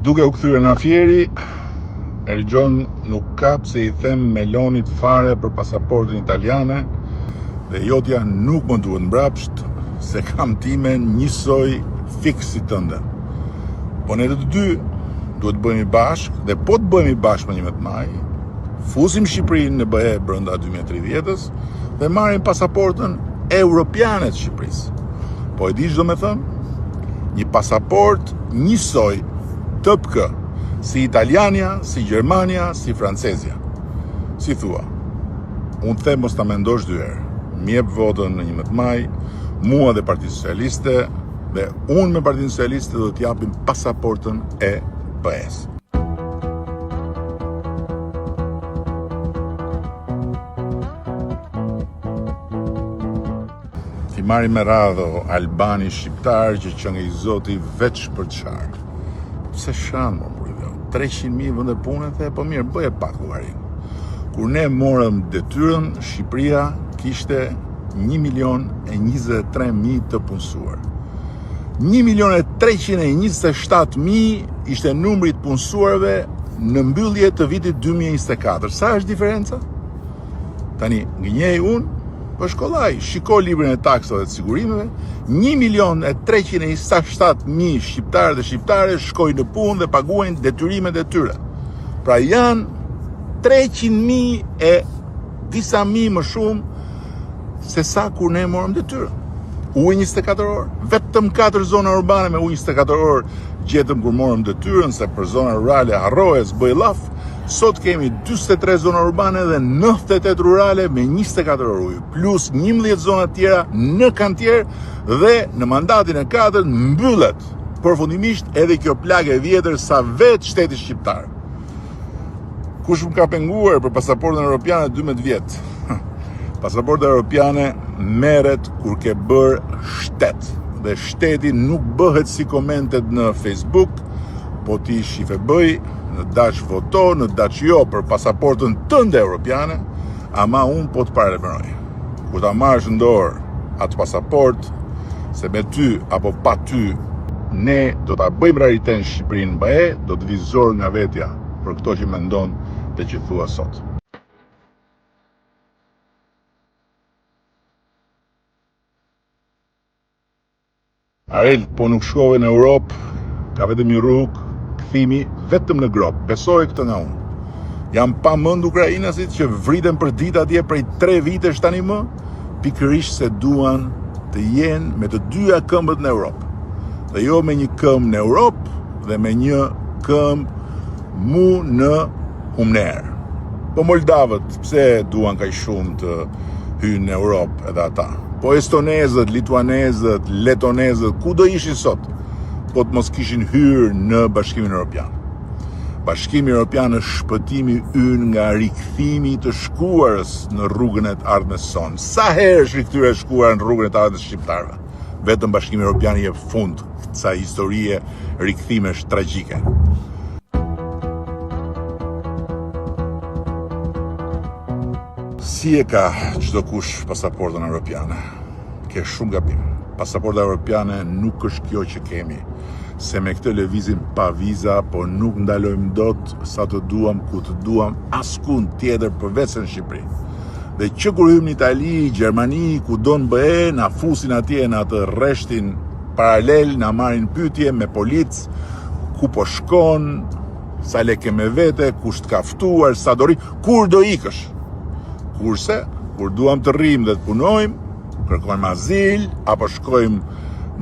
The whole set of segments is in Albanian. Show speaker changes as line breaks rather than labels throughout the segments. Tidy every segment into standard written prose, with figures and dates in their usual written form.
Duke u kthyer nga Fieri, Ergjon nuk kap se I them Melonit fare për pasaportën italiane dhe jotja nuk më duhet mbrapsht se kam timen njësoj fix si tënde. Po ne të dy duhet të bëhemi bashk dhe po të bëhemi bashk më 11 maj, fusim Shqipërinë në BE brenda 2030-s dhe marrim pasaportën europiane të Shqipërisë. Po e di ç'do me thënë? Një pasaport njësoj TPK, si Italiania, si Gjermania, si Francezja. Si thua, unë them mos ta mendosh dy herë. M'jep votën në 11 maj, mua dhe Partia Socialiste, dhe unë me Partinë Socialiste do t'japim pasaportën e BE-s. Ti marri me radho Albani shqiptar që qënë I zoti veç për qarë. Pse shanë, më mërë, 300.000 vënde punët e, po mirë, bëje pak uarin. Kur ne morëm detyrën, Shqipëria kishte 1.023.000 të punësuar. 1.327.000 ishte numri të punësuarve në mbyllje të vitit 2024. Sa është diferenca? Tani, gënjej unë, po shkollaj, shiko librin e taksave të sigurimeve, 1.327.000 shqiptarë dhe shqiptare shkojnë në punë dhe paguajnë detyrimet e tyre. Pra janë 300.000 e disa mijë më shumë se sa kur ne morëm detyrën. Ujë 24 orë, vetëm 4 zona urbane me ujë 24 orë gjetëm kur morëm detyrën, se për zona rurale harroje s'bëj llaf. Sot kemi 43 zona urbane dhe 98 rurale me 24 orë ujë, plus 11 zona tjera në kantier dhe në mandatin e 4 mbyllet përfundimisht edhe kjo plagë e vjetër sa vetë shteti shqiptar. Kush më ka penguar për pasaportën europiane 12 vjet? Pasaporta europiane merret kur ke bërë shtet dhe shteti nuk bëhet si komentet në Facebook, po ti shife bëj, në dash voto, në dash jo për pasaportën tënde europiane, ama unë po të paralajmëroj. Kur ta marrësh në dorë atë pasaport, se me ty apo pa ty, ne do ta bëjmë realiten Shqipërinë në BE, do të vizor nga vetja për këto që mendon dhe që thua sot. Arel, po nuk shkove në Europë, ka vetëm një rrugë, kthimi vetëm në grop. Besoj këtë nga unë. Jam pa mend ukrainasit që vriten për ditë atje prej 3 vitesh tani më, pikërisht se duan të jenë me të dyja këmbët në Europë. Dhe jo me një këmbë në Europë dhe me një këmbë mu në humner. Po Moldavët, pse duan kaq shumë të hynë në Europë edhe ata? Po estonezët, lituanezët, letonezët, ku do ishin sot? Po të mos kishin hyrë në Bashkimin Evropian. Bashkimi Evropian është shpëtimi ynë nga rikthimi të shkuarës në rrugën e të ardhmes son. Sa herë është rikthyer e shkuar në rrugën e të ardhmes shqiptarëve? Vetëm Bashkimi Evropian jep fund sa historie rikthimesh tragjike. Si e ka çdo kush pasaportën evropiane? Ke shumë gabim. Pasaporta evropiane nuk është kjo që kemi, se me këtë lëvizim pa viza, po nuk ndalojmë dot sa të duam, ku të duam, askund tjetër përveç në Shqipëri. Dhe që kur hym në Itali, Gjermani, ku do në BE, na fusin atje në atë rreshtin paralel, na marrin pyetje me policë, ku po shkon, sa lekë me vete, kush të ka ftuar, sa do ri, kur do ikësh. Kurse, kur duam të rrim dhe të punojmë, kërkojmë azil, apo shkojmë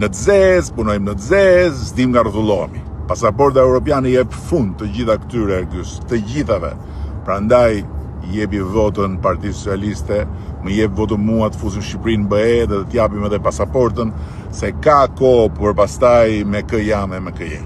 në të zezë, punojmë në të zezë, s'dim nga rrotullohemi. Pasaporta europiane jep fund të gjitha këtyre ergjys, të gjithave. Prandaj jepi votën Partisë Socialiste, më jep votën mua të fusim Shqipërinë në BE dhe të japim edhe pasaportën, se ka kohë për pastaj me kë jam e me kë je.